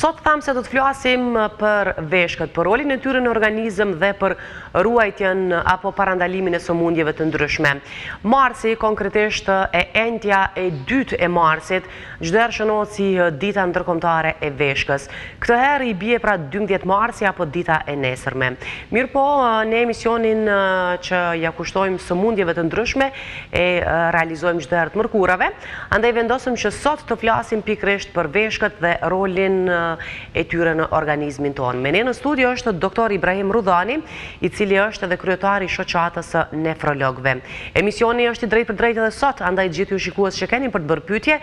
Sot thamë se do të flasim për veshkët, për rolin e tyre në organizëm dhe për ruajtjen apo parandalimin e sëmundjeve të ndryshme. Marsi, konkretisht e entja e dytë e marsit, çdo herë shënohet si dita ndërkombëtare e veshkës. Këtë herë i bie pra 12 marsi apo dita e nesërme. Mirë po, në emisionin që ja kushtojmë sëmundjeve të ndryshme e realizojmë çdo herë të mërkurave, andaj vendosëm që sot të flasim pikërisht për veshkët dhe rolin e tyre në organizmin tonë. Me ne në studio është Dr.Ibrahim Rrudhani, i cili është edhe kryetari i shoqatës së nefrologëve. Emisioni është i drejtë për drejtë edhe sot, andaj gjithë ju shikues që keni për të bërë pyetje,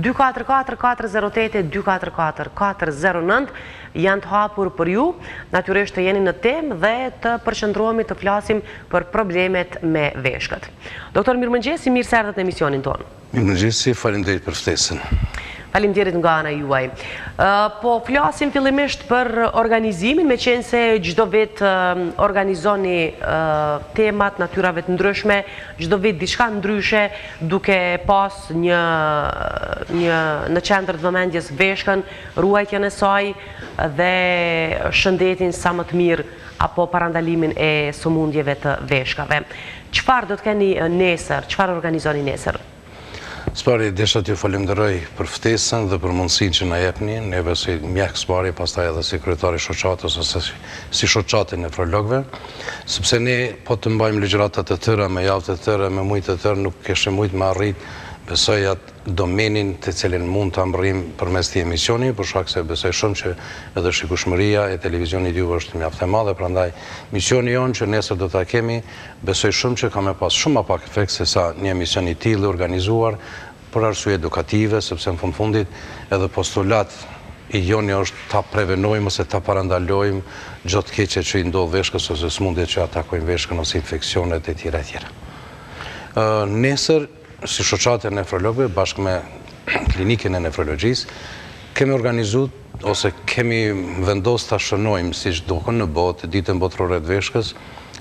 244-408-244-409 janë të hapur për ju, natyrisht të jeni në temë dhe të përqendrohemi të flasim për problemet me veshkët. Doktor, mirëmëngjesi, mirë se erdhët në emisionin tonë. Mirëmëngjesi, faleminderit për ftesën. Faleminderit nga ana juaj. Po flasim fillimisht për organizimin, me qenë se çdo vit organizoni temat natyrave të ndryshme, çdo vit diçka ndryshe, duke pas në qendër të vëmendjes veshkën, ruajtjen e saj dhe shëndetin sa më të mirë apo parandalimin e sëmundjeve të veshkave. Çfarë do të keni nesër? Çfarë organizoni nesër? Spari, desha t'ju falenderoj për ftesën dhe për mundësinë që na jepni, neve si mjek Spari, pastaj edhe si kryetari shoqatës ose si shoqatë nefrologëve, sepse ne po të mbajmë ligjëratat të tëra, me javë të tëra, me muaj të tërë, nuk kishim mujt me arrit besoj atë domenin të cilin mund të amërrim përmes këtij emisioni, për shkak se besoj shumë që edhe shikueshmëria e televizionit juve është mjaft e madhe, prandaj misioni jonë që nesër do ta kemi, besoj shumë që ka me pas shumë më pak efekt se sa një emision i tillë organizuar për arsye edukative, sepse në fundit edhe postulat i joni është ta prevenojmë ose ta parandalojmë çdo të keqe që i ndodh veshkës ose sëmundjet që atakojnë veshkën ose infeksionet e tjera e tjera. Nesër si shoqatë e nefrologëve, bashkë me klinikën e nefrologjisë, kemi organizuar ose kemi vendosur ta shënojmë siç dokën në botë ditën botërore të veshkës,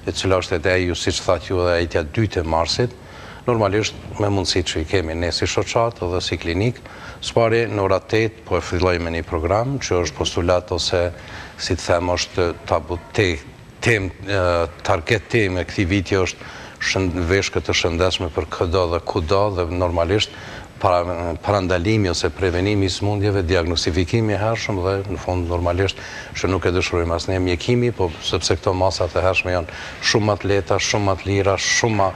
e cila është edhe ajo, siç thatë ju, edhe ajo 2 e marsit, normalisht me mundësitë që i kemi ne si shoqatë dhe si klinikë. Spari në ora 8 po e fillojmë një program që është postulat ose si të them është target temë e këtij viti është veshkët të shëndetshme për këdo dhe kudo, dhe normalisht parandalimi ose prevenimi i sëmundjeve, diagnostifikimi e hershëm dhe në fund normalisht që nuk e dëshirojmë asnjë mjekimi, po sepse këto masat e hershme janë shumë më të lehta, shumë më të lira, shumë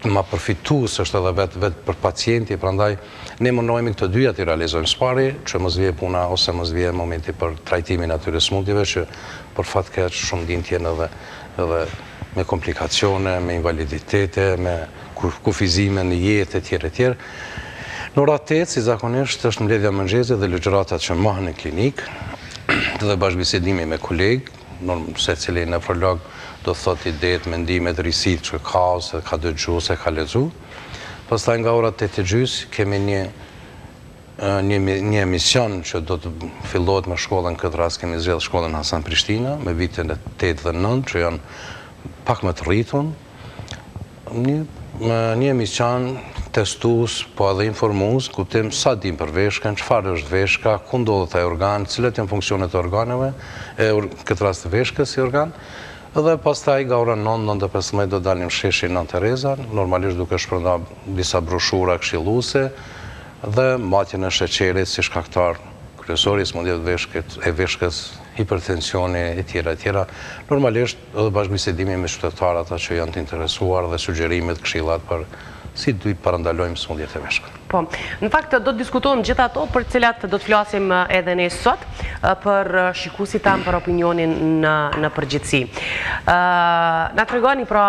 më përfitues është edhe vetë për pacienti, prandaj ne mundohemi këto dyja të realizojmë. Spari që mos vije puna ose mos vije momenti për trajtimin atyre sëmundjeve që për fat keq shumë ndjenjë janë edhe me komplikacione, me invaliditete, me kufizime në jetë e tjerë. Në ora 8, si zakonisht, është mbledhja mëngjesit dhe ligjëratat që mahen në klinikë dhe bashkëbisedimi me kolegë, secili nefrolog do thotë idetë, mendimet, risitë që ka ose ka dëgju ose ka lexu. Pastaj nga ora 8:30 kemi një emision që do të fillohet me shkollën, këtë rast kemi zgjedhur shkollën Hasan Prishtina me vitin e 8 dhe 9 që janë pak më të rritun, një emision testues, po edhe informues, kuptim sa dim për veshkën, çfarë është veshka, ku ndodhet ai organ, cilat janë funksionet e organeve, këtë rast të veshkës si organ, dhe pastaj nga ora 9:15 do dalim sheshi Nën Tereza, normalisht duke shpërndar disa broshura këshilluese dhe matjen e sheqerit si shkaktar kryesor i sëmundjeve e veshkës, hipertensioni e tjera. Normalisht edhe bashkëbisedimi me qytetarët ata që janë të interesuar dhe sugjerimet, këshillat për si duhet parandalojmë sëmundjet e veshkës. Po, në fakt do të diskutojmë gjithë ato për cilat do të flasim edhe ne sot për shikuesit tanë, për opinionin në përgjithësi. Na tregoni pra,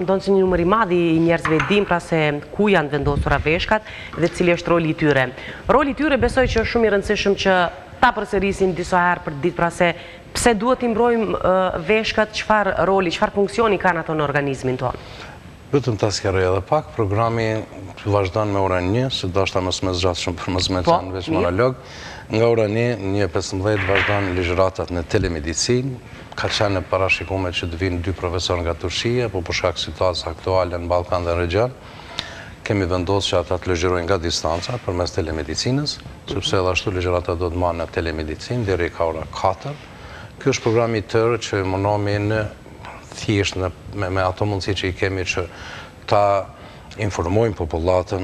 ndonë që një numër i madh i njerëzve dim pra se ku janë vendosura veshkat dhe cili është roli i tyre. Roli i tyre besoj që është shumë i rëndësishëm që ta përsërisim disa herë për ditë, pra se pse duhet t'i mbrojmë veshkat, çfarë roli, çfarë funksioni kanë ato në organizmin tonë. Vetëm ta sqaroj edhe pak, programi vazhdon me orën 1, se dashta mos më zgjat shumë për mos më çan veç monolog. Nga ora 1:15 vazhdon ligjëratat në telemedicinë. Ka qenë parashikuar që të vinë 2 profesorë nga Turqia, po për shkak situatës aktuale në Ballkan dhe në regjon, kemi vendosur që ata të ligjërojnë nga distanca përmes telemedicinës. sepse edhe ashtu ligjërata do të marrë në telemedicinë deri ka ora 4. Ky është programi tërë që mundohemi në thjesht me ato mundësi që i kemi që ta informojmë popullatën,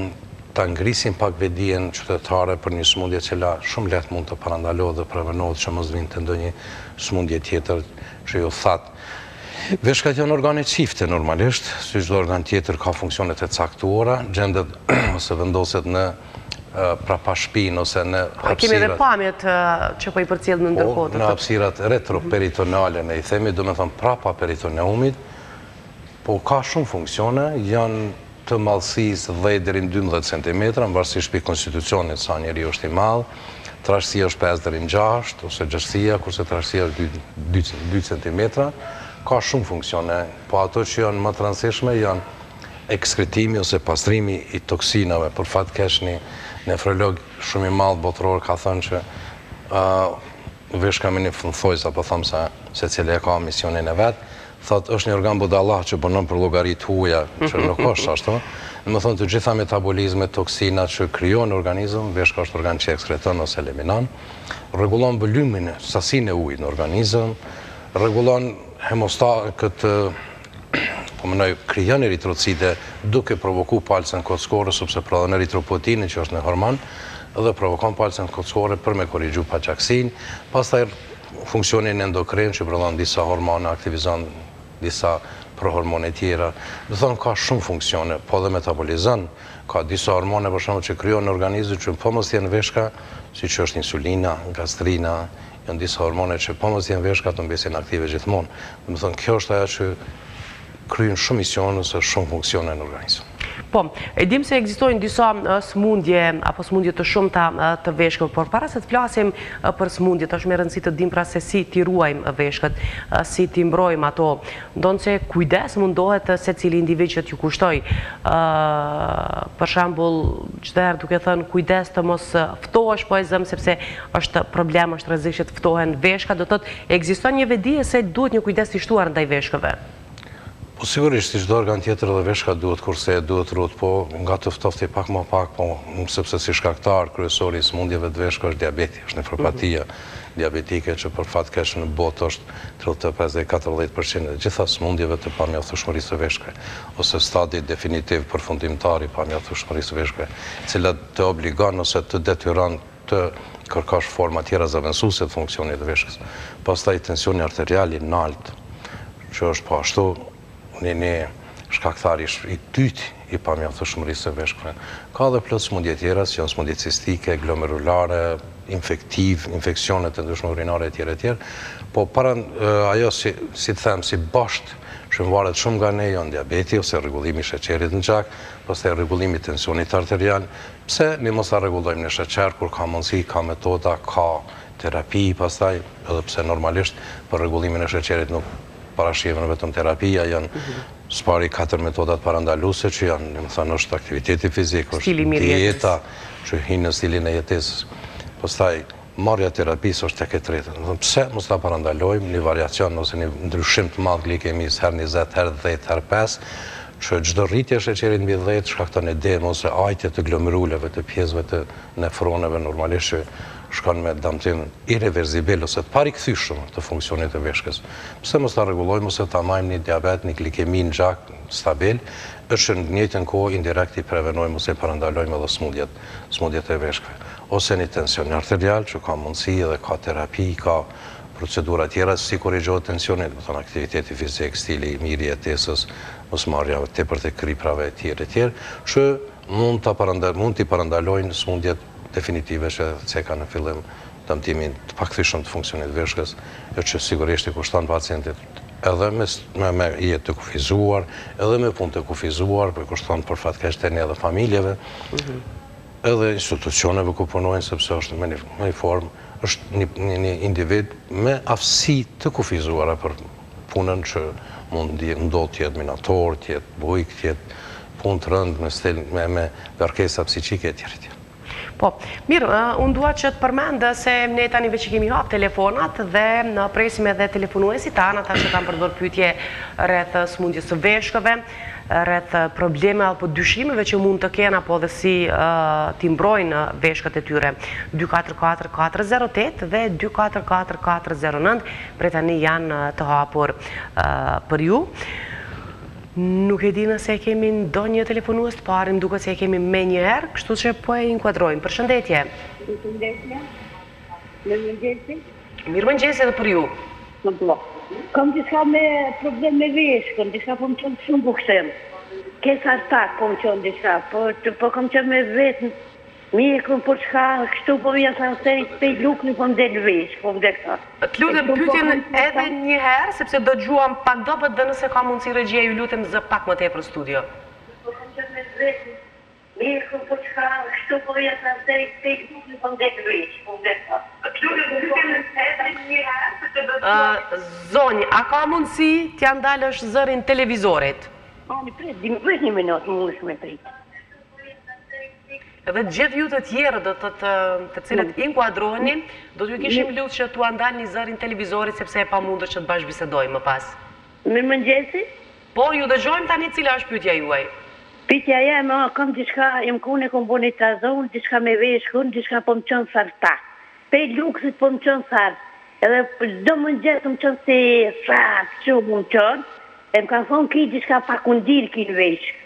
ta ngrisim pak vetdijen qytetare për një sëmundje cila shumë lehtë mund të parandalohet dhe prevenohet që mos vinte ndonjë sëmundje tjetër që ju thatë. Veshkat janë organe çifte normalisht, si çdo organ tjetër ka funksionet e caktuara, gjendet ose vendoset në prapa shpinë ose në hapësirat. Kemi edhe pamjet që po i përcjell në ndërkohë. Në hapësirat retroperitonale, ne i themi, do me thënë prapa peritoneumit, po ka shumë funksione, janë të madhësisë 10 deri në 12 cm, në varësisht për konstitucionit sa njeri është i madhë, trashësia është 5 deri në 6, ose gjashësia, kurse trashësia është 2 cm, ka shumë funksione, po ato që janë më të rëndësishme janë ekskretimi ose pastrimi i toksinave. Për fat keq një nefrolog shumë i madh botëror ka thënë që veshka me një thojës, apo thamë se cilë e ka misionin e vetë, thotë është një organ budallah që punon për llogaritë huaja, që nuk është ashtu. Dhe më thonë të gjitha metabolizmet, toksinat që krijon organizëm, veshka është organ që ekskreton ose eliminon, rregullon volimin, sasinë e ujit në organizëm, rregullon këtë krijon eritrocite duke provoku palcën kockore, sepse prodhon eritropoetinin që është në hormon, dhe provokon palcën kockore për me korrigju paqaksin, pastaj funksionin endokrin që prodhon disa hormone, aktivizon disa prohormone tjera. Do thonë ka shumë funksione, po dhe metabolizon, ka disa hormone për shembull që krijon në organizëm që po mos jenë veshka, siç është insulina, gastrina, janë disa hormone që po mos jenë veshka të mbesin aktive gjithmonë. Do të thonë kjo është ajo që kryen shumë misione ose shumë funksione në organizëm. Po, e dim se ekzistojnë disa sëmundje apo sëmundje të shumta të veshkëve, por para se të flasim për sëmundjet, është me rëndësi të dim pra se si t'i ruajmë veshkët, si t'i mbrojmë ato, ndonë se kujdes mundohet secili individ që t'ju kushtoj. Për shembull, çdo herë duke thënë kujdes të mos ftohesh, po e zëm sepse është problem, është rrezik që të ftohen veshka, do thotë ekziston një vetdije se duhet një kujdes i shtuar ndaj veshkëve. Po sigurisht, si çdo organ tjetër edhe veshka duhet, kurse duhet rrut, po nga të ftofti pak më pak, po sepse si shkaktar kryesor i sëmundjeve të veshkës është diabeti, është nefropatia diabetike që për fat keq në botë është 35-40% e gjitha sëmundjeve të pamjaftueshmërisë së veshkëve, ose stadi definitiv përfundimtar i pamjaftueshmërisë së veshkëve, cilat të obligon ose të detyron të kërkosh forma tjera zëvendësuese të funksionit të veshkës. Pastaj tensioni arterial i lartë, që është po ashtu një shkaktar i dytë i pamjaftueshmërisë së veshkëve. Ka dhe plot sëmundje tjera, si janë sëmundje cistike, glomerulare, infeksione të ndryshme urinare etj. Po ajo si të them si basht që varet shumë nga ne janë diabeti ose rregullimi i sheqerit në gjak, pastaj rregullimi i tensionit arterial. Pse ne mos ta rregullojmë në sheqer kur ka mundësi, ka metoda, ka terapi, pastaj edhe pse normalisht për rregullimin e sheqerit nuk parashikojmë vetëm terapia, janë spari 4 metodat parandaluese që janë, domethënë është aktiviteti fizik, është dieta që hin në stilin e jetesës. Pastaj marrja e terapisë është tek e tretë. Domethënë pse mos ta parandalojmë një variacion ose një ndryshim të madh glikemisë herë 20, herë 10, herë 5, që çdo rritje e sheqerit mbi 10 shkakton edem ose ajtje të glomeruleve, të pjesëve të nefroneve normalisht që shkon me damtim irreversibil ose të parikthyer të funksionit të veshkës. Pse mos ta rregullojmë ose ta majmë një diabet, një glikemi në gjak stabil, është në të njëjtën kohë indirekt i prevenojmë ose parandalojmë edhe sëmundjet e veshkëve. Ose një tension arterial që ka mundësi dhe ka terapi, ka procedura tjera si korrigjohet tensioni, do të thonë aktiviteti fizik, stili i mirë i jetesës, mosmarrja tepër të kriprave etj. Që mund t'i parandalojnë sëmundjet definitive që ka në fillim dëmtimin të pakthyeshëm të funksionit të veshkës, që sigurisht i kushton pacientit edhe me jetë të kufizuar, edhe me punë të kufizuar, për kushton për fat keq tani edhe familjeve, edhe institucioneve ku punojnë, sepse është me një formë, është një individ me aftësi të kufizuara për punën që mund ndodh të jetë minator, të jetë bujk, të jetë punë të rëndë me kërkesa psiqike etj. Po, mirë, unë dua që të përmendë se ne tani veç që kemi hapë telefonat dhe në presim edhe telefonuesit tanë, ata që kanë përdor pyetje rreth smundjes së veshkëve, rreth probleme apo dyshimeve që mund të kenë apo dhe si t'i mbrojnë veshkët e tyre. 244408 dhe 244409 prej tani janë të hapur për ju. Nuk e di nëse kemi ndonjë telefonues të parë, më duket se e kemi me një herë, kështu që po e inkuadrojmë. Përshëndetje. Përshëndetje. Mirëmëngjesi. Mirëmëngjesi edhe për ju. Kam diçka me problem me veshkën, diçka po më qënë shumë bukësim. Kesa artak po më qënë diçka, po kam qënë me vetë Mjeku, po çka, kështu po vjen sa seri pej lukni po më del veshk, po më del këta. Të lutem pyetjen edhe një herë, sepse do dëgjuam pak dobët dhe nëse ka mundësi regjia ju lutem zë pak më tepër studio. Po kam qënë me vetë Mjeku, po çka, kështu po vjen sa seri pej lukni po më del veshk, po më del këta. Të lutem pyetjen edhe një herë, sepse do dëgjuam. Zonjë, a ka mundësi t'ja ndalësh zërin televizorit? Ani prit, veç një minutë mundesh me prit. Edhe gjithë ju të tjerë të cilët inkuadroheni, do t'ju kishim lutë që t'u andalni zërin televizorit sepse e pa mundur që të bashkëbisedojmë më pas. Mirëmëngjesi. Po, ju dëgjojmë tani cila është pyetja juaj. Pyetja jeme, kam diçka, kune kom bo një trazon, diçka me veshkun, diçka po më qënë sarta. Pej luksit po më qënë sart. Edhe çdo mëngjes më qënë se sart, që më qënë, e më kanë thonë ki diçka pak undir ki në veshk.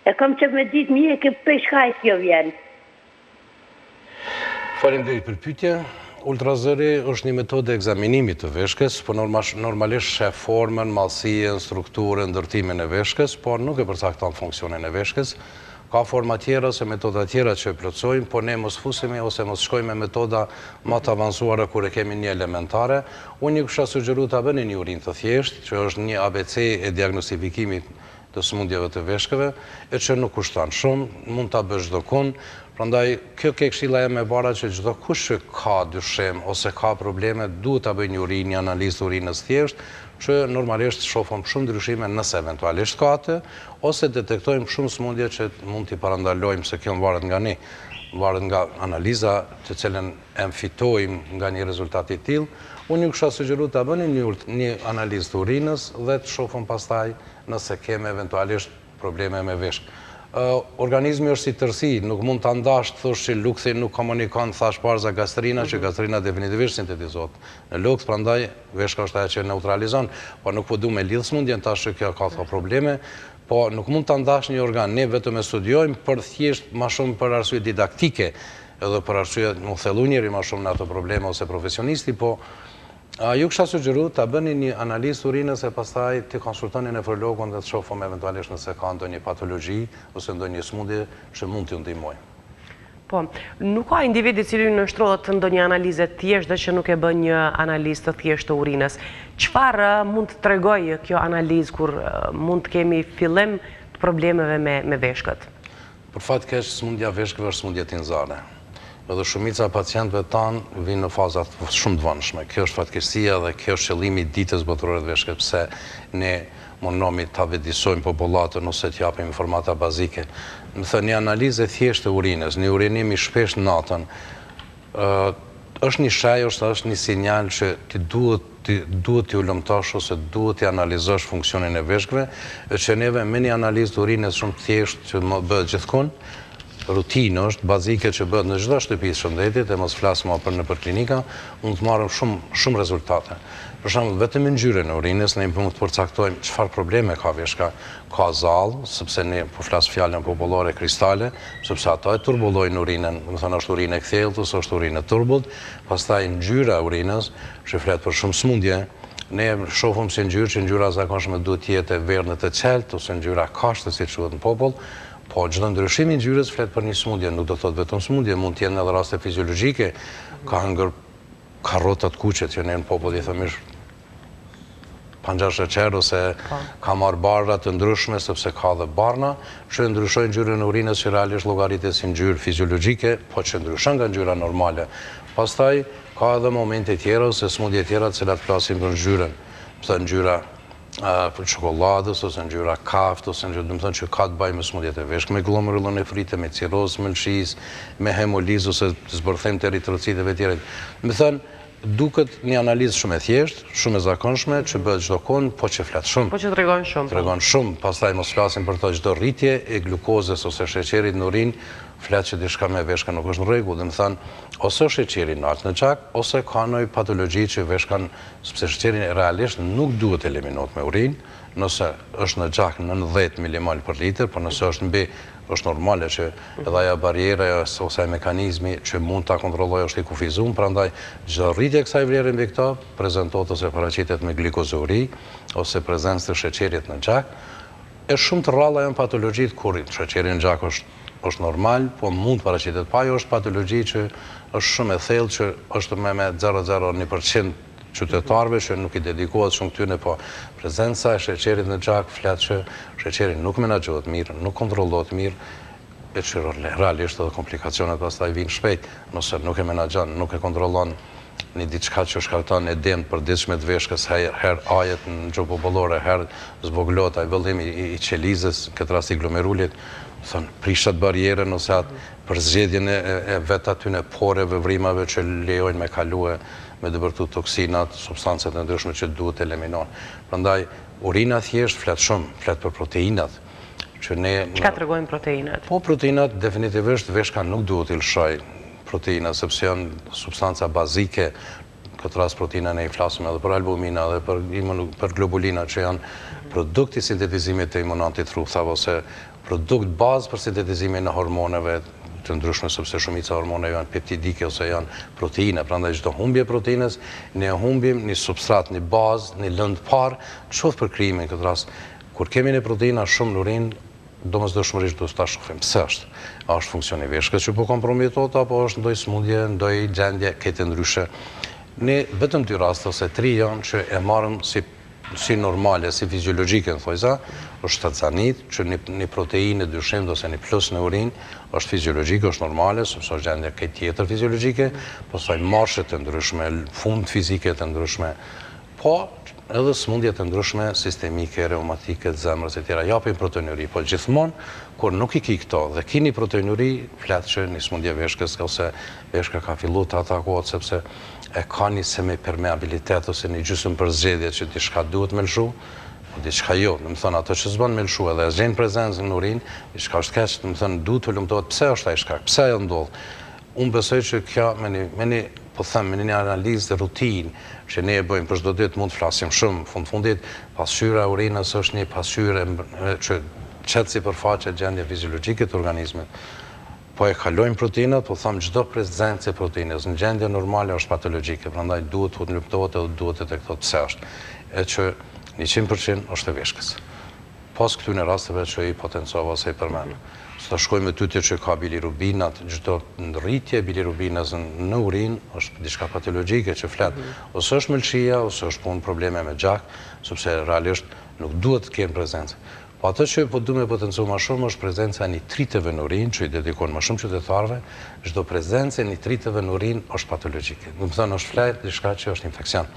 E kam që me ditë mje, ke pej shkaj kjo vjen. Faleminderit për pyetje. Ultrazëri është një metodë e ekzaminimit të veshkës, por normalisht shef formën, mallësinë, strukturën, ndërtimin e veshkës, por nuk e përcakton funksionin e veshkës. Ka forma tjera ose metoda tjera që e plotësojmë, por ne mos fusemi ose mos shkojmë me metoda më të avancuara kur e kemi një elementare. Unë ju kisha sugjeruar ta bëni një urinë të thjeshtë, që është një ABC e diagnostifikimit të smundjeve të veshkëve, e që nuk kushton shumë, mund ta bësh çdo kohë. Prandaj kjo ke këshilla ime e para që çdo kush që ka dyshim ose ka probleme duhet ta bëjë një urinë, një analizë urinës thjesht, që normalisht shohim shumë ndryshime nëse eventualisht ka atë, ose detektojmë shumë smundje që mund t'i parandalojmë se kjo varet nga ne, varet nga analiza të cilën e fitojmë nga një rezultat i tillë. Unë ju kisha sugjeruar ta bëni një analizë të urinës dhe të shohim pastaj nëse kemi eventualisht probleme me veshkë. Organizmi është si tërësi, nuk mund të ndash të thosh që lukthi nuk komunikon, thash parë za gastrina, që gastrina definitivisht sintetizohet në lukth, prandaj veshka është ajo që neutralizon, por nuk po du me lidh smundjen tash që kjo ka probleme, po nuk mund të ndash një organ, ne vetëm e studiojmë për thjesht ma shumë për arsye didaktike, edhe për arsye nuk thellu njëri ma shumë në ato probleme ose profesionisti, po ju kisha sugjeruar ta bëni një analizë urinës e pastaj të konsultoni nefrologun dhe të shohim eventualisht nëse ka ndonjë patologji ose ndonjë smundje që mund t'ju ndihmojë. Po, nuk ka individ i cili nështrohet ndonjë analizë të thjeshtë dhe që nuk e bën një analizë të thjeshtë të urinës. Çfarë mund të tregojë kjo analizë kur mund të kemi fillim të problemeve me veshkët? Për fat keq, smundja e veshkëve është smundje tinzare. Edhe shumica pacientëve tanë vinë në fazat shumë të vonshme. Kjo është fatkeqësia dhe kjo është qëllimi i ditës botërore të veshkës, pse ne mundohemi ta vetëdijsojmë popullatën ose të japim informata bazike. Më thënë, një analizë e thjeshtë e urinës, një urinim i shpesh natën, është një shaj, është një sinjal që ti duhet t'i ulëmtosh ose duhet t'i analizosh funksionin e veshkëve, e që neve me një analizë të urinës shumë thjeshtë që më bëhet gjithkohë, rutinë është, bazike që bëhet në çdo shtëpi të shëndetit, e mos flas më për nëpër klinika, mund të marrim shumë rezultate. Për shembull, vetëm ngjyrën e urinës ne mund të përcaktojmë çfarë probleme ka veshka, ka zall, sepse ne po flas fjalën popullore kristale, sepse ato e turbullojnë urinën, do të thonë është urinë e kthjellët ose është urinë e turbullt, pastaj ngjyra e urinës, që flet për shumë smundje. Ne shohim se ngjyra zakonshme duhet të jetë e verdhët e qeltë ose ngjyra kashte, siç quhet në popull. Po, çdo ndryshim i ngjyrës flet për një smundje, nuk do thotë vetëm smundje, mund të jenë edhe raste fiziologjike, ka hëngër karrota të kuqe që ne në popull i themi panxha sheqer ose ka marrë barra të ndryshme sepse ka dhe barna, që ndryshojnë ngjyrën e urinës që realisht llogaritet si ngjyrë fiziologjike, po që ndryshon nga ngjyra normale. Pastaj ka edhe momente tjera ose smundje tjera të cilat flasin për ngjyrën, ngjyra çokoladës, ose ngjyra kaft, ose ngjyra, do të thonë që ka të bëjë me smundjet e veshkë, me glomerulonefrite, me cirozë mëlçisë, me hemolizë ose zbërthim të eritrociteve të tjera. Do të thonë, duket një analizë shumë e thjeshtë, shumë e zakonshme, që bëhet çdo kohë, po që flet shumë. Po që tregon shumë. Tregon shumë, pastaj mos flasim për to çdo rritje e glukozës ose sheqerit në urinë, flet që diçka me veshkën nuk është në rregull, do të thonë, ose sheqeri lart në gjak, ose ka ndonjë patologji që veshkan, sepse sheqeri realisht nuk duhet eliminohet me urinë, nëse është në gjak 90 mmol për litër, por nëse është mbi, është normale që edhe ajo barriera ose ai mekanizmi që mund ta kontrollojë është i kufizuar, prandaj çdo rritje e kësaj vlere mbi këto prezantohet ose paraqitet me glikozeuri ose prezencë të sheqerit në gjak. Është shumë të rralla janë patologjitë kur sheqeri në gjak është normal, po mund paraqitet pa, ajo është patologji që është shumë e thellë, që është me 0,01% qytetarëve që nuk i dedikohet shumë këtyre, po prezenca e sheqerit në gjak flet që sheqeri nuk menaxhohet mirë, nuk kontrollohet mirë, e që realisht edhe komplikacionet pastaj vinë shpejt, nëse nuk e menaxhon, nuk e kontrollon një diçka që shkakton edem të përditshme të veshkës, herë ajet në gjobobollore, herë zboglohet ai vëllim i qelizës, këtë rast i glomerulit, thonë prishat barrierën ose atë për zgjedhjen e vet aty në poreve, vrimave që lejojnë me kalue me dëbërtu toksinat, substancet e ndryshme që duhet eliminohen. Prandaj urina thjesht flet shumë, flet për proteinat. Çka tregojnë proteinat? Po proteinat definitivisht veshka nuk duhet i lshoj proteina, sepse janë substanca bazike, këtë rast proteina ne i flasim edhe për albumina dhe për globulina që janë produkti sintetizimit të imunantit rrugësave ose produkt bazë për sintetizimin e hormoneve të ndryshme, sepse shumica hormone janë peptidike ose janë proteine, prandaj çdo humbje proteines, ne humbim një substrat, një bazë, një lëndë parë, qoftë për krijimin këtë rast. Kur kemi një proteina shumë në urinë, domosdoshmërisht duhet ta shohim pse është. A është funksioni i veshkës që po kompromitohet apo është ndonjë smundje, ndonjë gjendje këtë ndryshe. Ne vetëm 2 raste ose 3 janë që e marrim si normale, si fiziologjike, në thojza, është shtatzanit, që një proteinë dyshim ose një plus në urinë, është fiziologjike, është normale, sepse është gjendje këtë tjetër fiziologjike, pastaj marshet të ndryshme, fund fizike të ndryshme, po edhe smundjet të ndryshme, sistemike, reumatike, zemrës e tjera, japin proteinuri, po gjithmonë, kur nuk i ki këto dhe ki një proteinuri, flet që një smundje veshkës, ose veshka ka fillu të atakohet, sepse e ka një semi-permeabilitet ose një gjysmë për zgjedhje që diçka duhet me lshu, po diçka jo. Në më thënë, ato që s'bën me lshu edhe e zgjenë prezencë në urinë, diçka është keq, në më thënë, duhet të lumtohet pse është ai shkak, pse ajo ndodh. Unë besoj që kjo me një analizë të rutinë që ne e bëjmë për çdo ditë mund të flasim shumë, fundit pasqyra e urinës është një pasqyrë që çet sipërfaqe gjendje fiziologjike të organizmit. Po e kalojmë proteinat, po thamë çdo prezencë e proteinës në gjendje normale është patologjike, prandaj duhet të luftohet edhe duhet të detektohet pse është. E që 100% është e veshkës. Pas këtyre rasteve që i potencova ose i përmend. Sa shkojmë me tutje që ka bilirubinat, çdo rritje e bilirubinës në urinë është diçka patologjike që flet. Ose është mëlçia, ose është punë probleme me gjak, sepse realisht nuk duhet të kenë prezencë. Po atë që po du me potencu ma shumë është prezenca e nitriteve në urinë, që i dedikon ma shumë qytetarëve, çdo prezencë e nitriteve në urinë është patologjike. Do të thënë është flet diçka që është infekcion.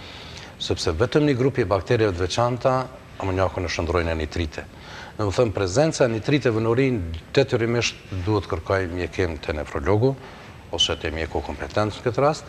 Sepse vetëm një grup i bakterieve të veçanta amoniaku në shndrojnë e nitrite. Do të thënë prezenca e nitriteve në urinë detyrimisht duhet kërkoj mjekim te nefrologu ose te mjeku kompetent në këtë rast.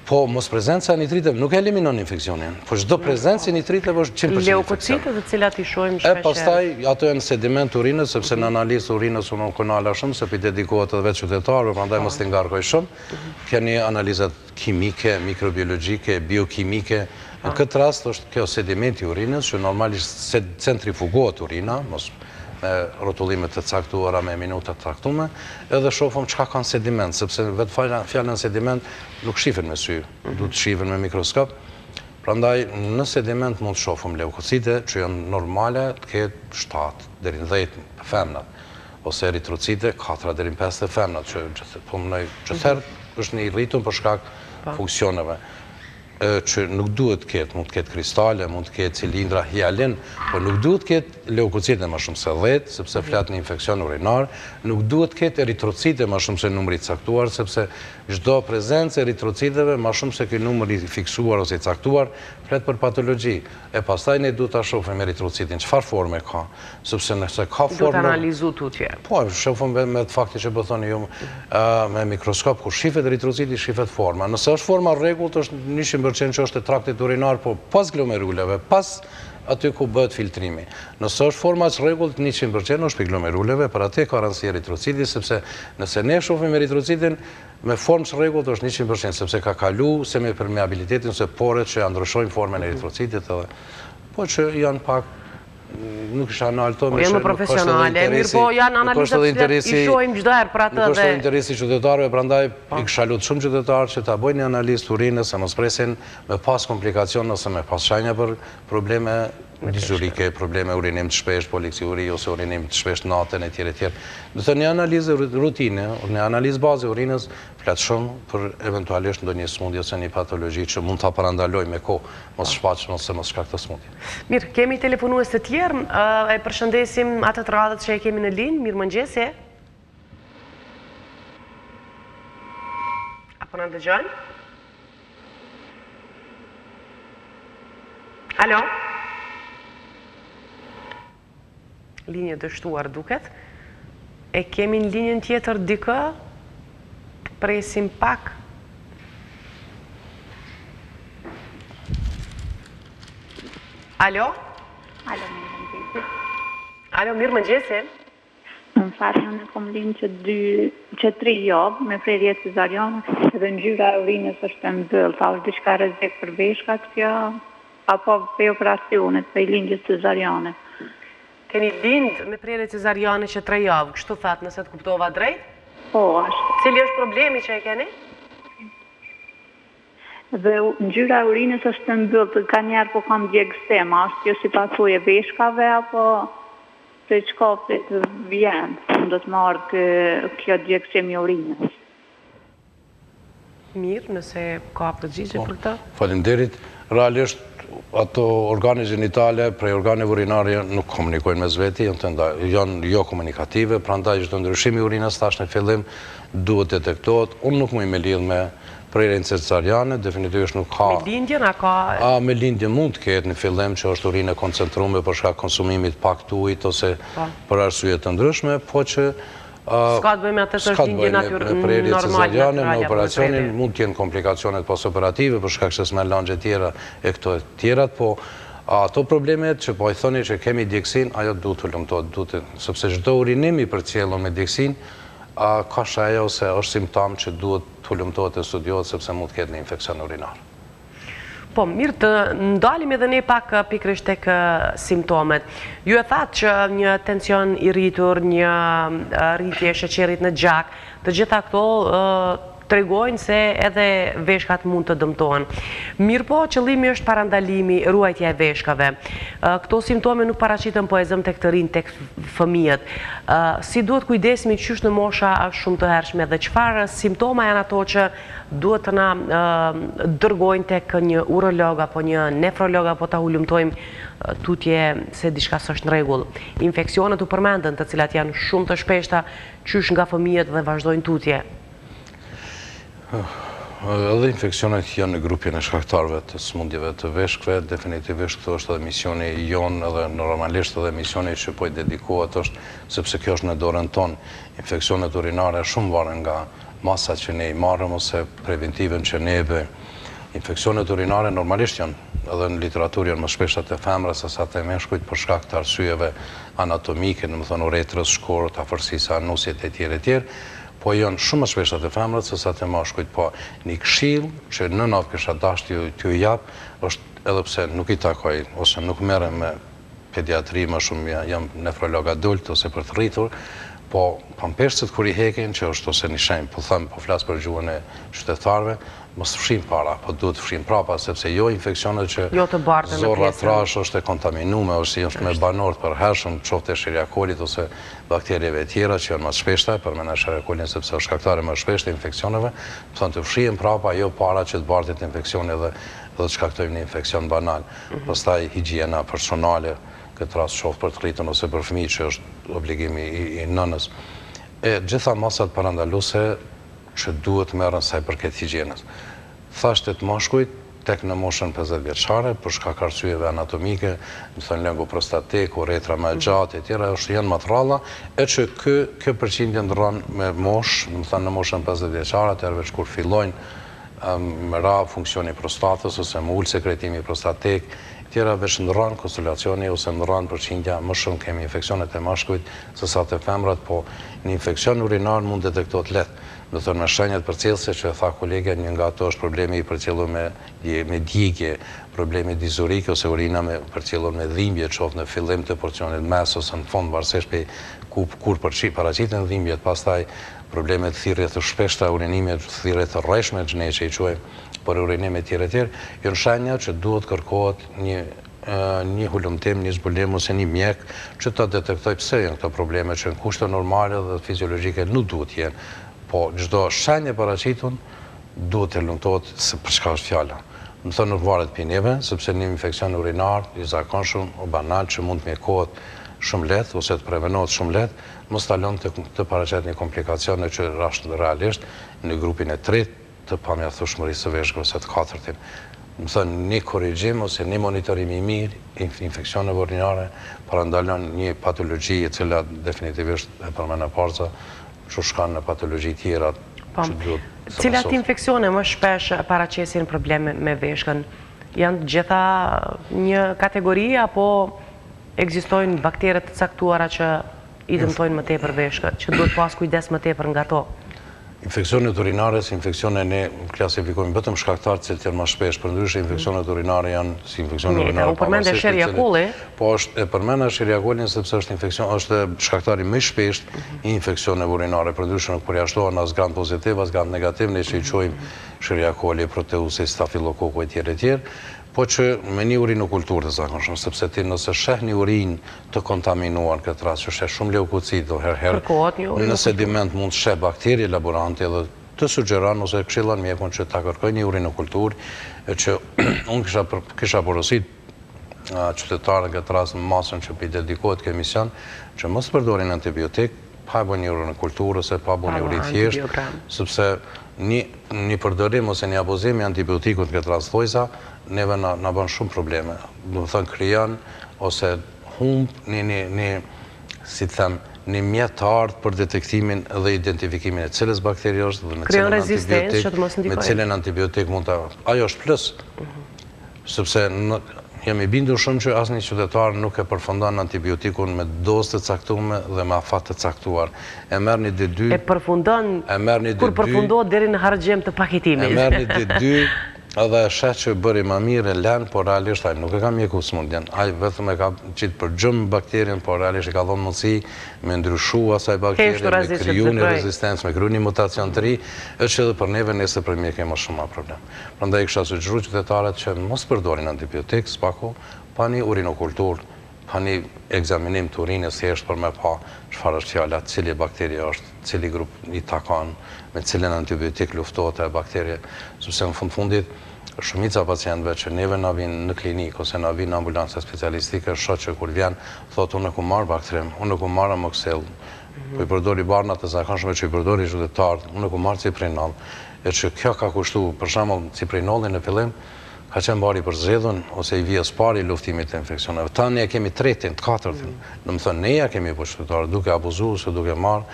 Po mos prezenca e nitriteve nuk eliminon infeksionin, po çdo prezencë e nitriteve është 100% infekcion. Leukocitet të cilat i shohim shpesh. Pastaj ato janë sediment urinës, sepse në analizë urinës unë nuk kanala shumë, se i dedikohet edhe vetë qytetarëve, prandaj mos t'i ngarkoj shumë. Keni analizat kimike, mikrobiologjike, biokimike. Në këtë rast është kjo sedimenti urinës, që normalisht centrifugohet urina, mos me rrotullimet të caktuara me minutat të caktuara, edhe shohim çka kanë sediment, sepse vetë fjalën sediment nuk shifen me sy, duhet shifen me mikroskop. Prandaj në sediment mund të shohim leukocite që janë normale, të ketë 7 deri në 10 femnat, ose eritrocite 4 deri në 5 femnat, që po mënoj gjithherë është një rritun për shkak funksioneve. që nuk duhet ketë, mund të ketë kristale, mund të ketë cilindra hialin, por nuk duhet ketë leukocite më shumë se 10, sepse flet një infekcion urinar, nuk duhet ketë eritrocite më shumë se numri caktuar, sepse çdo prezencë eritrociteve më shumë se ky numër i fiksuar ose i caktuar, flet për patologji. E pastaj ne duhet ta shohim eritrocitin çfarë forme ka, sepse nëse ka formë duhet analizu tutje. Po, shohim me të fakti që po thoni ju me mikroskop ku shifet eritrociti, shifet forma. Nëse është forma rregullt, është 100% që është e traktit urinar, po pas glomeruleve, pas aty ku bëhet filtrimi. Nëse është forma që rregullt, 100% është për glomeruleve, për atë ka rëndësi eritrociti, sepse nëse ne shohim eritrocitin me formë që rregullt është 100%, sepse ka kalu semipermeabilitetin ose poret që ndryshojnë formën e eritrocitit edhe, po që janë pak nuk isha në alto me që profesionale, mirë po janë analizat që i shojmë çdo herë për atë dhe... Nuk është edhe interesi qytetarëve, prandaj i kisha lutur shumë qytetarë që ta bëjnë një analizë të urinës, se mos presin me pas komplikacion ose me pas shenja për probleme dizurike, probleme urinim të shpesh, poliksiuri ose urinim të shpesh natën e tjere tjere. Do të një analizë rutine, një analizë bazë urinës flet shumë për eventualisht ndonjë smundje ose një patologji që mund ta parandaloj me kohë, mos shfaqet ose mos shkakton smundje. Mirë, kemi telefonues të tjerë, e përshëndesim atë të radhët që e kemi në linjë. Mirëmëngjesi. Apo na dëgjojnë? Alo? Linjë dështuar duket. E kemi në linjën tjetër dikë? Presim pak. Alo? Alo, mirëmëngjesi. Alo, mirëmëngjesi. Në fakt, unë kom linë që 3 javë me prerje cezariane dhe ngjyra e urinës është e mbyllur. Tha është diçka rrezik për veshkat kjo, apo për operacionet, për lindjes cezariane. Keni lindë me prerje cezariane që 3 javë, kështu thatë nëse të kuptova drejt? Po, ashtu. Cili është problemi që e keni? Dhe ngjyra e urinës është e mbyllur, ka njerë po kam djegësema, është kjo si pasojë e veshkave, apo se çka të vjen, do të marrë kjo djegësim i urinës. Mirë, nëse ka përgjigje për këtë? Faleminderit. Realisht, ato organe gjinitale prej organeve urinare nuk komunikojnë mes veti, janë jo komunikative, prandaj çdo ndryshim i urinës tash në fillim duhet detektohet. Unë nuk muj me lidh me prerjen cezariane, definitivisht nuk ka. Me lindjen a ka? Me lindje mund të ketë në fillim që është urinë e koncentruar për shkak konsumimit pak të ujit ose për arsye të ndryshme, po që s'ka të bëjmë atë është lindje prerje cezariane, normal. në operacionin mund të jenë komplikacionet posoperative për shkak se s'me langje tjera e këto e tjerat, po ato problemet që po i thoni që kemi djegësin, ajo duhet të lumtohet, sepse çdo urinim i përcjellur me djegësin ka shaja ose është simptom që duhet të lumtohet e studiohet sepse mund të ketë një infekcion urinar. Po, mirë të ndalim edhe ne pak pikërisht tek simptomet. Ju e thatë që një tension i rritur, një rritje e sheqerit në gjak, të gjitha këto tregojnë se edhe veshkat mund të dëmtohen. Mirë po, qëllimi është parandalimi, ruajtja e veshkave. Këto simptome nuk paraqiten po e zëm tek të rinë, tek fëmijët. Si duhet kujdesmi qysh në mosha është shumë të hershme dhe çfarë simptoma janë ato që duhet të na dërgojnë tek një urolog apo një nefrolog apo ta hulumtojmë tutje se diçka s'është në rregull. Infeksionet u përmendën, të cilat janë shumë të shpeshta qysh nga fëmijët dhe vazhdojnë tutje. Edhe infeksionet janë në grupin e shkaktarëve të smundjeve të veshkve, definitivisht këto është edhe misioni jonë edhe normalisht edhe misioni që po i dedikohet është, sepse kjo është në dorën tonë. Infeksionet urinare shumë varen nga masa që ne i marrëm ose preventiven që ne e bëjmë. Infeksionet urinare normalisht janë edhe në literaturë janë më shpeshat e femrës se sa të meshkujt për shkak të arsyeve anatomike, domethënë uretrës, shkorët, afërsisë anusjet e tjerë, po janë shumë më shpeshat e femrët se sa të mashkujt, po një këshill që nëna kisha dashur t'ju jap është edhe pse nuk i takoj ose nuk merrem me pediatri më shumë, jam nefrolog adult ose për të rritur, po pamperset kur i hekin, që është ose një shenjë, po flas për gjuhën e qytetarëve, mos fshin para, po duhet fshin prapa, sepse jo infeksionet që zorra trash është e kontaminume, ose është me banorët për hershëm, qoftë e shiriakolit ose bakterieve tjera që janë më shpeshta, për me në shiriakolin sepse është shkaktare më shpeshta infeksioneve, thonë të fshin prapa, jo para që të bartit infeksione dhe dhe të shkaktojmë një infekcion banal. Pastaj higjiena personale, këtë rast qoftë për të rritën ose për fëmijë, që është obligimi i nënës. Gjitha masat parandaluese që duhet merren sa i përket higjienës. Thashtet mashkujt tek në moshën 50 vjeçare, për shkak arsyeve anatomike, më thënë lëngu prostatik, uretra më e gjatë, e tjera, janë më të rralla, e që kjo përqindje ndron me moshë, më thënë në moshën 50 vjeçare, atëherë veç kur fillojnë me ra funksioni prostatës, ose më ullë sekretimi prostatik, tjera veç ndron konstelacioni, ose ndron përqindja, më shumë kemi infeksionet e mashkujt, se sa të femrat, po një infekcion urinar mund detektohet lehtë. Do thënë me shenjat përcjellëse që tha kolegja, një nga ato është problemi i përcjellur me djegje, problemi dizurike ose urina me përcjellur me dhimbje, qoftë në fillim të porcionit mes ose në fund, varësisht pe kur paraqiten dhimbjet, pastaj problemet thirrje të shpeshta urinimit, thirrje të rreshme ne që i quajmë për urinim e tjerë, janë shenja që duhet kërkohet një hulumtim, një zbulim ose një mjek që ta detektoj pse janë këto probleme që në kushte normale dhe fiziologjike nuk duhet jenë. Po çdo shenjë paraqitun duhet të lëngtohet se për çka është fjala. Më thënë nuk varet për neve, sepse një infekcion urinar i zakonshëm o banal që mund të mjekohet shumë lehtë ose të prevenohet shumë lehtë, mos ta lënë të paraqet një komplikacione që rashtë realisht në grupin e tretë të pamjaftueshmërisë së veshkëve ose të katërtin. Më thënë një korrigjim ose një monitorim i mirë infeksioneve urinare parandalon një patologji e cila definitivisht e përmend parza që shkanë në patologji tjera që duhet. Cilat infeksione më shpesh paraqesin probleme me veshkën? Janë gjitha një kategori apo ekzistojnë bakteret të caktuara që i dëmtojnë më tepër veshkët, që duhet pas kujdes më tepër nga to? Infeksionet urinare, si infekcione ne klasifikojmë vetëm shkaktarë që të janë më shpesh, përndryshe infeksionet urinare janë si infeksionet urinare. U përmend Escherichia coli? Po e përmend Escherichia coli sepse është shkaktari më i shpesht i infeksioneve urinare, përndryshe nuk përjashtohen as gram pozitiv, as gram negativ, ne që i quajmë Escherichia coli, Proteus, Staphylococcus e tjerë, po që me një urinokulturë të zakonshëm, sepse ti nëse sheh një urinë të kontaminuar këtë rast, që sheh shumë leukocit do herë, në sediment mund të sheh bakterie laboranti dhe të sugjeron ose këshillan mjekun që ta kërkoj një urinokulturë, që unë kisha porosit qytetarë në këtë rast në masën që i dedikohet këtë emision, që mos përdorin antibiotik, pa bë një urinokulturë ose pa bë një uri thjesht, sepse një përdorim ose një abuzim i antibiotikut në këtë rast thojza, neve në bën shumë probleme. Do të thënë krijon ose humb një mjet të artë për detektimin dhe identifikimin e cilës bakteri është dhe me cilën antibiotik mund të... Ajo është plus, sepse jam i bindur shumë që asnjë qytetar nuk e përfundon antibiotikun me dozë të caktuar dhe me afat të caktuar. E merr një D2. E përfundon kur përfundohet deri në harxhem të paketimit. E merr një D2 edhe e shet që bëri më mirë e lën, por realisht ai nuk e ka mjeku smundjen. Ai vetëm e ka qitë për gjëm bakterien, por realisht e ka dhënë mundësi me ndryshu asaj bakterie, me kriju një rezistencë, me kriju një mutacion të ri, është që edhe për neve nëse për mjek kemi shumë problem. Prandaj kisha sugjeruar qytetarët që mos përdorin antibiotik, s'paku, pa një urinokulturë, pa një ekzaminim të urinës thjesht për me pa çfarë është fjala, cili bakteri është, cili grup i takon, me cilën antibiotik luftohet e bakterie, sepse në fundit shumica pacientëve që neve na vinë në klinikë ose na vinë në ambulancë specialistike, shoh që kur vjen, thotë unë ku marr baktrim, unë ku marr amoksell, po i përdori barnat e zakonshme që i përdori qytetarët, unë ku marr ciprinol, e që kjo ka kushtu, për shembull ciprinolin në fillim ka qenë bari për zgjedhën ose i vijës parë i luftimit të infeksioneve. Tani e kemi tretin, katërtin. Do të thonë ne ja kemi qytetarë duke abuzuar ose duke marrë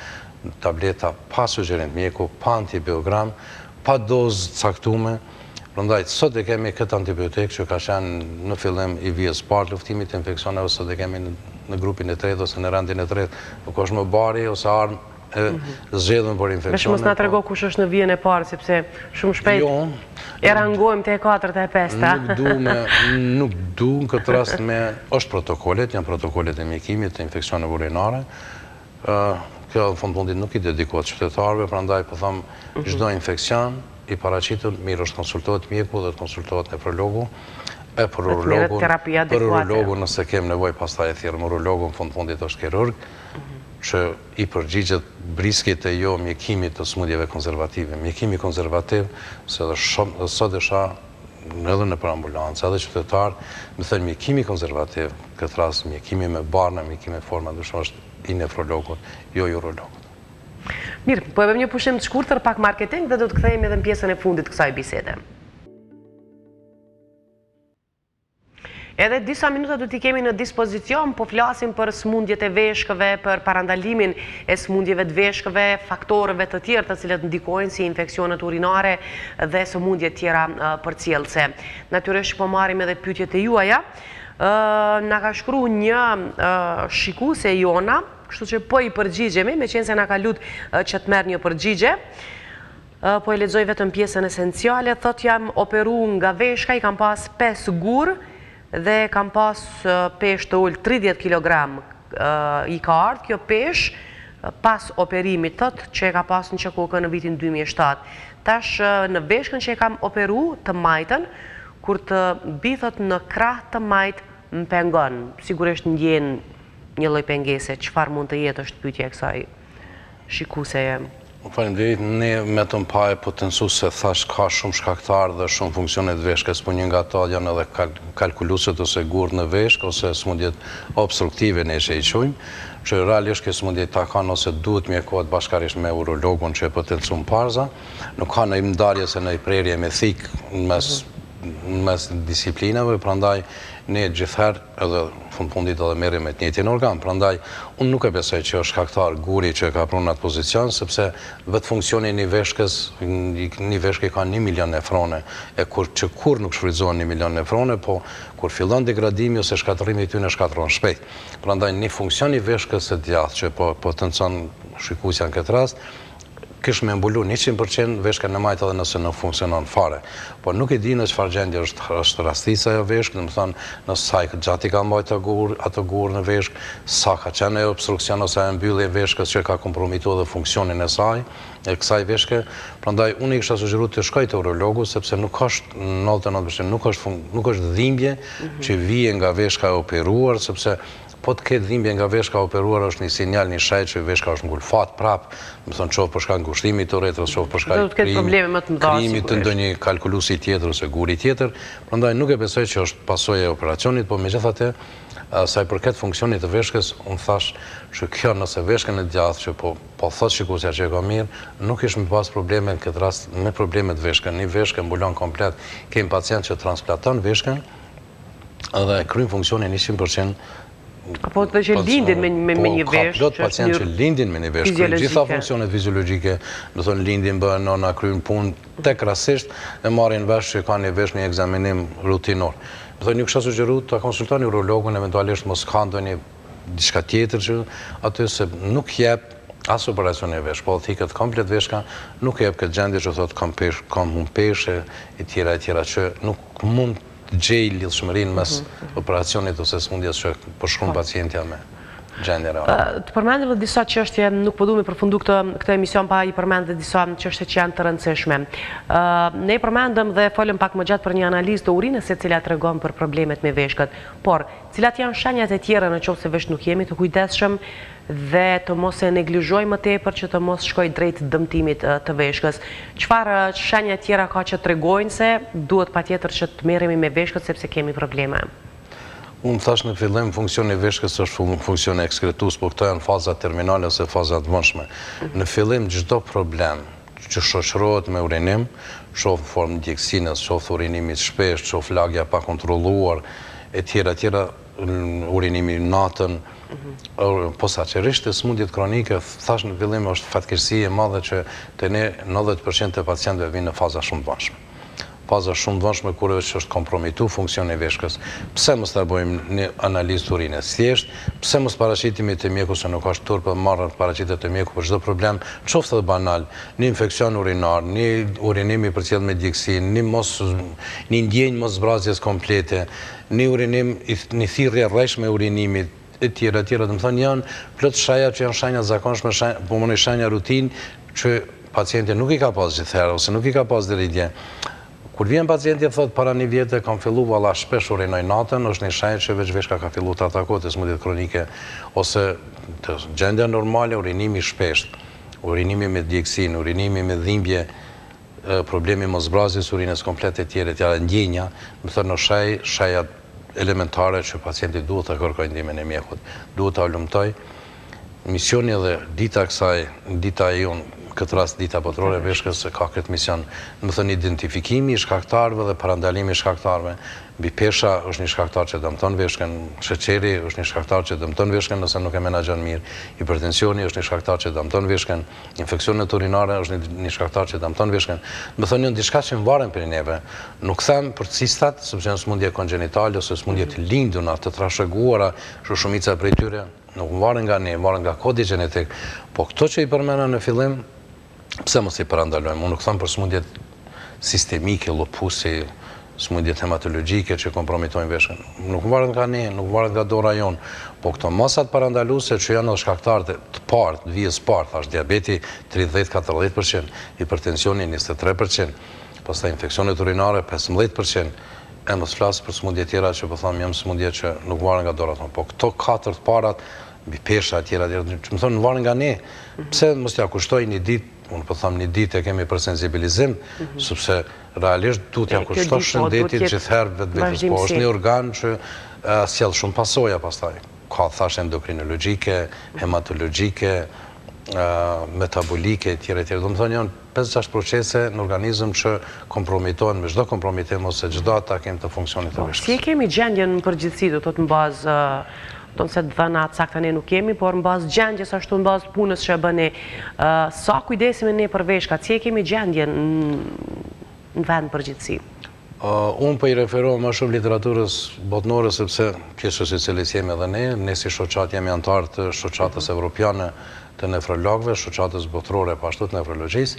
tableta pa sugjerim mjeku, pa antibiogram, pa dozë caktuar. Prandaj sot e kemi këtë antibiotik që ka qenë në fillim i vijës parë luftimit të infeksioneve, sot e kemi në grupin e tretë ose në rendin e tretë. Nuk është më bari ose armë e zgjedhën për infekcione. Vesh mos na trego kush është në vijën e parë, sepse shumë shpejt e rangojmë te e katërta e pesta. Nuk du në këtë rast me... është protokollet, janë protokollet e mjekimit të infekcioneve urinare. Kjo në fundit nuk i dedikohet qytetarëve, prandaj po them çdo infekcion i paraqitur mirë është konsultohet mjeku dhe të konsultohet nefrologu. E për urologu nëse kem nevojë pastaj e thirrëm urologun, në fundit është kirurg, që i përgjigjet briskit e mjekimit të smundjeve konservative. Mjekimi konservativ, se dhe sot e edhe në për ambulancë, edhe qytetarë, më thënë mjekimi konservativ, këtë rast mjekimi me barna, mjekimi me forma, dushma është i nefrologut, jo i urologut. Mirë, po e bëjmë një pushim të shkurtër pak marketing dhe do të kthehemi edhe në pjesën e fundit të kësaj bisede. Edhe disa minuta do t'i kemi në dispozicion, po flasim për smundjet e veshkëve, për parandalimin e smundjeve të veshkëve, faktorëve të tjerë të cilët ndikojnë si infeksionet urinare dhe smundjet tjera përcjellëse. Natyrisht po marrim edhe pyetjet e juaja. Na ka shkruar një shikuese jona, kështu që po i përgjigjemi, meqense na ka lutur që të merr një përgjigje. Po e lexoj vetëm pjesën esenciale, thot jam operuar nga veshka, i kam pas 5 gur dhe kam pas peshë të ullë 30 kg i ka ardhë kjo peshë pas operimit thot që e ka pas në Mjeku në vitin 2007. Tash në veshkën që e kam operu të majtën, kur të bithot në krah të majt më pengon. Sigurisht ndjen një lloj pengese, çfarë mund të jetë është pyetja e kësaj shikueseje. Faleminderit, ne me të mpa e potencu se thash ka shumë shkaktarë dhe shumë funksionet veshkës, po një nga ta janë edhe kalkuluset ose gurë në veshkë, ose smundjet obstruktive ne që i qujmë, që realisht këtë smundjet ta kanë ose duhet mjekohet bashkarisht me urologun që e potencu më parza, nuk ka në i mdarje se në i prerje me thikë mes disiplinave, prandaj ne gjithherë edhe fundit edhe merrim me të njëjtin organ. Prandaj, unë nuk e besoj që është shkaktar guri që ka prunë atë pozicion, sepse vetë funksioni një veshke ka 1 milion nefrone, e kur nuk shfrytëzohen 1 milion nefrone, po kur fillon degradimi ose shkatërrimi i tyre shkatërron shpejt. Prandaj, një funksion i veshkës së djathtë që potencon shikuesja në këtë rast, kish me mbulu 100% veshka në majtë edhe nëse nuk funksionon fare. Po nuk e di në çfarë gjendje është rastisa ajo veshkë, do të thonë nëse sa gjatë ka mbajtë ato gurë në veshkë, sa ka qenë ajo obstruksion ose ajo mbyllje e veshkës që ka kompromituar edhe funksionin e saj, e kësaj veshke. Prandaj unë i kisha sugjeruar të shkoj te urologu sepse nuk është 99% nuk është dhimbje që vije nga veshka e operuar, sepse po të ketë dhimbje nga veshka operuar është një sinjal, një shajt që veshka është ngulfat prap, më thonë qoftë për shkak ngushtimit të uretrës, qoftë për shkak krijimit të ndonjë kalkulusi tjetër ose guri tjetër. Prandaj nuk e besoj që është pasojë e operacionit, po megjithatë sa i përket funksionit të veshkës, unë thash që kjo nëse veshkën e djathtë që po thot shikuesja që e ka mirë, nuk ishme pas probleme në këtë rast me problemet veshkën. Një veshkë mbulon komplet, kemi pacient që transplanton veshkën edhe kryen funksionin 100%. Apo të që lindin me një veshkë? Ka plot pacient që lindin me një veshkë, gjitha funksionet fiziologjike, do thonë lindin bëhen nona kryen punë tek rastësisht e marrin vesh që ka një veshkë një ekzaminim rutinor. Do thonë ju kisha sugjeruar ta konsultoni urologun, eventualisht mos ka ndonjë diçka tjetër që aty se nuk jep as operacion e veshkë, po thiket komplet veshka, nuk jep këtë gjendje që thotë kam humbë peshë e tjera që nuk mund gjej lidhshmërinë mes operacionit ose smundjes që përshkruan pacientja me gjendje reale. Të përmendim edhe disa çështje, nuk po duam të përfundu këtë emision pa i përmendur disa çështje që janë të rëndësishme. Ne i përmendëm dhe folëm pak më gjatë për një analizë të urinës e cila tregon për problemet me veshkët, por cilat janë shenjat e tjera nëse vesh nuk jemi të kujdesshëm dhe të mos e neglizhojmë më tepër që të mos shkoj drejt dëmtimit të veshkës. Çfarë shenja tjera ka që tregojnë se duhet patjetër që të merremi me veshkët sepse kemi probleme? Unë thash në fillim funksioni i veshkës është funksioni ekskretues, por këto janë faza terminale ose faza të vonshme. Në fillim çdo problem që shoqërohet me urinim, qoftë formë djegësinës, qoftë urinimi i shpeshtë, qoftë lagja pa kontrolluar, etj. Urinimi natën, posaçërisht të smundjet kronike, thash në fillim është fatkeqësi e madhe që te ne 90% të pacientëve vinë në faza shumë të vonshme. Faza shumë të vonshme kur është kompromitu funksioni i veshkës. Pse mos ta bëjmë një analizë të urinës thjesht? Pse mos paraqitemi te mjeku se nuk është turp, marrë paraqitet te mjeku për çdo problem, qoftë edhe banal, një infeksion urinar, një urinim i përcjell me djegësinë, një ndjenjë mos zbrazjes komplete, një urinim, një thirrje rreshme e urinimit, etj. Do të thonë janë plot shaja që janë shenja zakonshme, po më në shenja rutinë që pacienti nuk i ka pas gjithherë ose nuk i ka pas deri dje. Kur vjen pacienti thotë para një vjetë kam filluar valla shpesh urinoj natën, është një shenjë që veç veshka ka filluar të atakohet smundjet kronike ose gjendja normale urinimi shpesh, urinimi me djegësinë, urinimi me dhimbje problemi mosbrazjes, urinës komplet e tjere, ndjenja, më thënë në shajat elementare që pacienti duhet të kërkoj ndihmën e mjekut, duhet të lumtoj. Misioni dhe dita kësaj, dita e jonë, këtë rast dita botërore e veshkës, ka këtë mision, më thënë identifikimi i shkaktarëve dhe parandalimi i shkaktarëve. Mbi pesha është një shkaktar që dëmton veshkën, sheqeri është një shkaktar që dëmton veshkën nëse nuk e menaxhon mirë, hipertensioni është një shkaktar që dëmton veshkën, infeksionet urinare është një shkaktar që dëmton veshkën. Më thënë janë diçka që varen për neve. Nuk them për cistat, sepse janë smundje kongjenitale ose smundje të linduna, të trashëguara, shumica prej tyre nuk varen nga ne, varen nga kodi gjenetik. Po këto që i përmena në fillim, pse mos i parandalojmë? Unë nuk them për smundjet sistemike, lopusi, smundjet hematologjike që kompromitojnë veshkën. Nuk varet nga ne, nuk varet nga dora jonë, po këto masat parandaluese që janë shkaktarë të partë, të vijës partë, thash diabeti 30-40%, hipertensioni 23%, pastaj infeksionet urinare 15%, e mos flasë për smundje tjera që po thamë jam smundje që nuk varet nga dora tonë, po këto 4 të parat, mbi pesha tjera, që më thonë varet nga ne, pse mos t'ja kushtoj një ditë, unë po thamë një ditë e kemi për sensibilizim, sepse realisht du t'ja kushto shëndetit gjithherë vetëvetës, po është një organ që sjell shumë pasoja pastaj. Ka thash endokrinologjike, hematologjike, metabolike, tjere. Do më thonë janë 5-6 procese në organizëm që kompromitohen me çdo kompromitim ose çdo atakim të funksionit të veshkës. Si e kemi gjendjen në përgjithësi, do të thotë në bazë do nëse të dhëna sakta ne nuk kemi, por në bazë gjendjes, ashtu në bazë punës që e bëni, sa kujdesim e ne për veshkat, si e kemi gjendjen në vend përgjithësi? Unë për i referohem më shumë literaturës botnore, sepse pjesës i cilës jemi edhe ne si shoqat jemi antarë të shoqatës evropiane të nefrologëve, shoqatës botërore pashtu të nefrologjisë,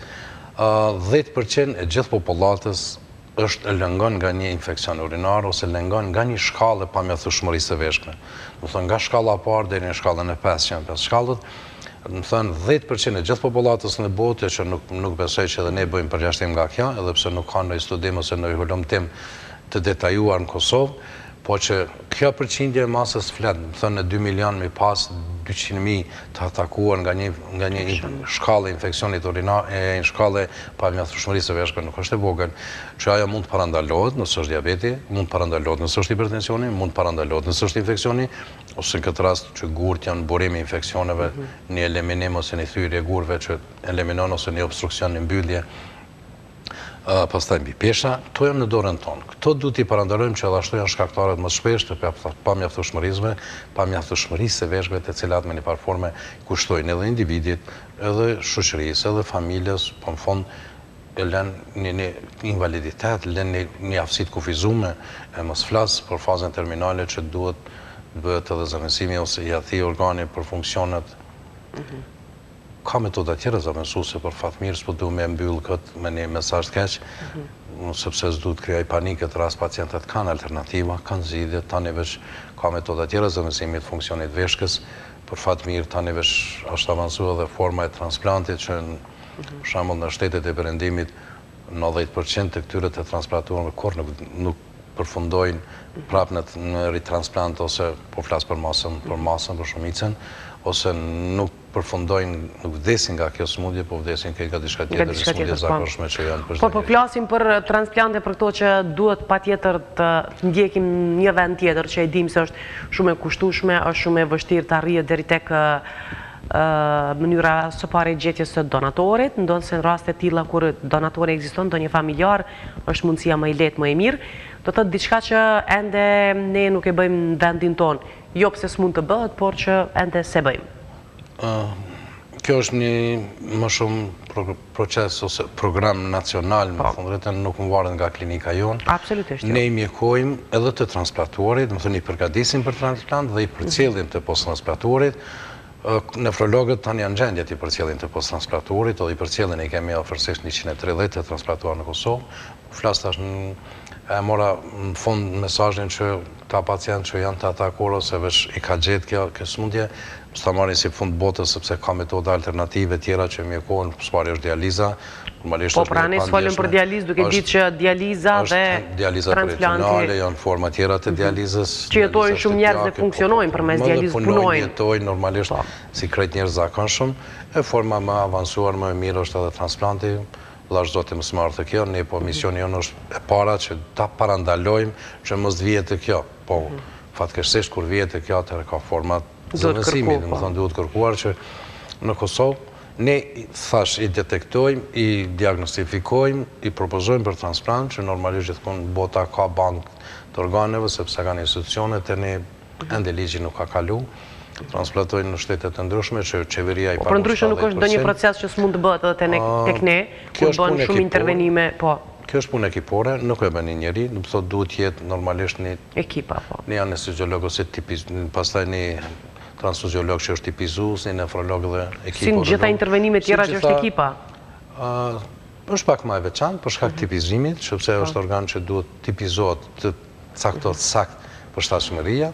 10% e gjithë popullatës është lëngon nga një infekcion urinar ose lëngon nga një shkallë pamjaftueshmërisë së veshkëve. Do thonë nga shkalla e parë deri në shkallën e 5 që janë 5 shkallët, do thonë 10% e gjithë popullatës në botë që nuk besoj që edhe ne bëjmë përjashtim nga kjo, edhe pse nuk ka ndonjë studim ose ndonjë hulumtim të detajuar në Kosovë, po që kjo përqindje e masës flet, do thonë në 2 milion mi pas 200.000 të atakuar nga një shkallë infeksionit urinar, një shkallë pamjaftueshmërisë së veshkëve nuk është e vogël, që ajo mund të parandalohet nëse është diabeti, mund të parandalohet nëse është hipertensioni, mund të parandalohet nëse është infeksioni, ose në këtë rast që gurt janë burimi infeksioneve, një eliminim ose një thyrje gurve që eliminon ose një obstruksion, një mbyllje, pastaj mbi pesha, to janë në dorën tonë. Këto duhet i parandalojmë që edhe ashtu janë shkaktarët më shpesh të pamjaftueshmërisë së veshkëve, të cilat me një farë forme kushtojnë edhe individit, edhe shoqërisë, edhe familjes, po në fond e lënë një invaliditet, lënë një aftësi të kufizuar, e mos flas për fazën terminale që duhet bëhet edhe zëvendësimi ose i aty organi për funksionet. Ka metoda tjera zëvendësuese për fat mirë, s'po duhet me mbyll këtë me një mesazh të keq, sepse s'duhet krijoj panikë këtë rast, pacientët kanë alternativa, kanë zgjidhje, tani veç ka metoda tjera zëvendësimi të funksionit veshkës, për fat mirë tani veç është avancuar edhe forma e transplantit që për shembull në shtetet e Perëndimit 90% të këtyre të transplantuarve kur nuk përfundojnë prapë në ritransplant ose po flas për masën, për shumicën, ose nuk përfundojnë, nuk vdesin nga kjo smundje, po vdesin nga diçka tjetër, smundje zakonshme që janë për çdo. Po flasim për transplante, për këto që duhet patjetër të ndjekim një vend tjetër që e dim se është shumë e kushtueshme, është shumë e vështirë të arrihet deri tek mënyra së pare gjetjes së donatorit, ndonë se në raste tilla kur donatori ekziston, ndonjë familjar, është mundësia më e lehtë, më e mirë, do të thotë diçka që ende ne nuk e bëjmë në vendin tonë, jo pse s'mund të bëhet, por që ende se bëjmë. Kjo është një më shumë proces ose program nacional, më thonë drejtën, nuk më varet nga klinika jonë. Absolutisht. Ne i mjekojmë edhe të transplantuarit, më thonë i përgatisim për transplant dhe i përcjellim të post-transplantuarit. Nefrologët tani janë gjendje të përcjellin të post-transplantuarit, edhe i përcjellin i kemi afërsisht 130 të transplantuar në Kosovë. Flas tash e mora në fund mesazhin që ka pacient që janë të atakuar ose veç i ka gjetë kjo smundje, s'ta marrin si fund botës sepse ka metoda alternative tjera që mjekohen, s'pari është dializa. Po pra ne s'folëm për dializë, duke ditë që dializa dhe dializa peritonale janë forma tjera të dializës. Që jetojnë shumë njerëz dhe funksionojnë përmes dializës, punojnë. Jetojnë normalisht si krejt njerëz zakonshëm, e forma më avancuar më e mirë është edhe transplanti. dhe është zote më smartë të kjo, ne po misioni jonë është e para që ta parandalojmë që mos të vjetë kjo, po fatkeqësisht kur vjetë kjo atëherë ka format zëvendësimi, dhe më thënë duhet kërkuar që në Kosovë ne thash i detektojmë, i diagnostifikojmë, i propozojmë për transplant, që normalisht gjithmonë bota ka bank të organeve, sepse kanë institucionet e ne ende ligji nuk ka kalu, transplantojnë në shtetet të ndryshme që qeveria i Por ndryshe nuk është ndonjë proces që s'mund të bëhet edhe tek ne, kur bën shumë intervenime, po. Kjo është punë ekipore, nuk e bën një njeri, do të thotë duhet jetë normalisht një ekipa, po. Një anesteziolog ose pastaj një transfuziolog që është tipizues, një nefrolog dhe ekipa. Si në gjitha intervenimet tjera që është ekipa? Është pak më e veçantë për shkak tipizimit, sepse është organ që duhet tipizohet të caktohet sakt përshtatshmëria.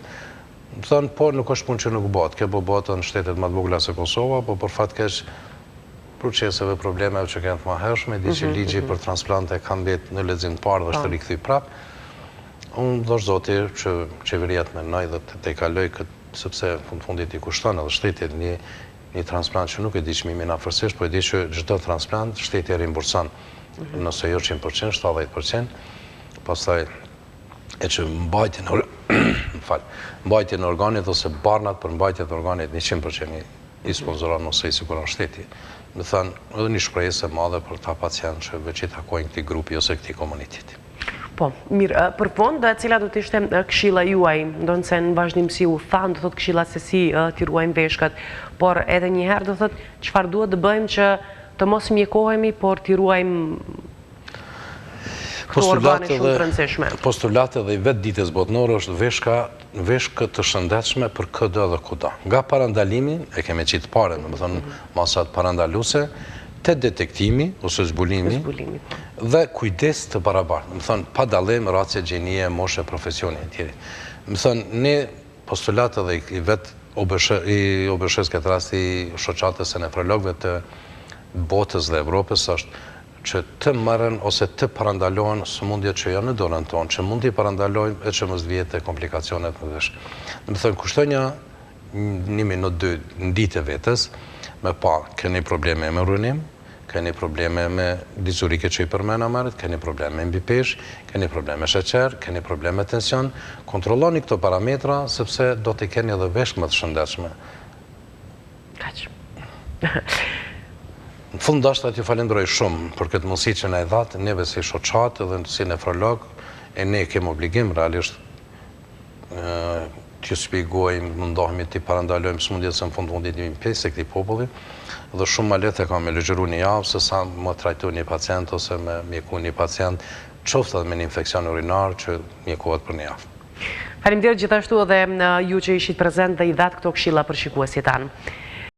Më thënë, po nuk është punë që nuk bëhet. Kjo po bëhet në shtetet më të vogla se Kosova, po për fat keq proceseve, problemeve që kanë të mëhershme, di që ligji për transplante ka mbetë në lexim të parë dhe është rikthy prap. Unë do zoti që qeveria të mendoj dhe të kaloj këtë, sepse fundit i kushton edhe shtetit një transplant që nuk e di çmimin afërsisht, po e di që çdo transplant shteti e rimburson. Nëse jo 100%, 70%, pastaj e që mbajtjen e organit ose barnat për mbajtjen e organit 100% i sponsoron ose i siguron shteti. Më thënë, edhe një shpresë e madhe për ta pacient që veç i takojnë këtij grupi ose këtij komuniteti. Po, mirë, për fond, cila do të ishte këshilla juaj, ndonë se në vazhdim si u thanë, do thotë këshilla se si t'i ruajmë veshkat, por edhe njëherë do thotë çfarë duhet të bëjmë që të mos mjekohemi, por t'i ruajmë Postulate dhe i vetë ditës botënore është veshkë të shëndetshme për këdo dhe kudo. Nga parandalimi, e keme qitë pare, me më thënë masat parandaluese, te detektimi, ose zbulimi, dhe kujdes të barabartë. Më thënë, pa dalim, race, gjenie, moshe, profesioni, e tjeri. Më thënë, ne postulate dhe i vetë i obëshës këtë rast i shoqatës e nefrologëve të botës dhe Evropës është që të marrën ose të parandalohen sëmundjet që janë në dorën tonë, që mund t'i parandalojmë e që mos vjetë komplikacionet në veshkë. Në më thënë, kushtoj një minut, 2 në ditë e vetës, me pa, keni probleme me runim, keni probleme me dizurike që i përmena marit, keni probleme me mbipesh, keni probleme me sheqer, keni probleme me tension, kontrolloni këto parametra, sepse do t'i keni edhe veshkë më të shëndetshme. Në fund dashur t'ju falenderoj shumë për këtë mundësi që na e dhatë, neve si shoqatë dhe si nefrolog, e ne kemi obligim realisht t'ju shpjegojmë, mundohemi t'i parandalojmë sëmundjet se në fundit jemi pjesë e këtij populli, dhe shumë ma lehtë e kam me lëgjëru një javë se sa më trajtu një pacient ose me mjeku një pacient, qoftë edhe me një infekcion urinar që mjekohet për një javë. Faleminderit gjithashtu edhe ju që ishit prezent dhe i dhatë këto këshilla për shikuesit tanë.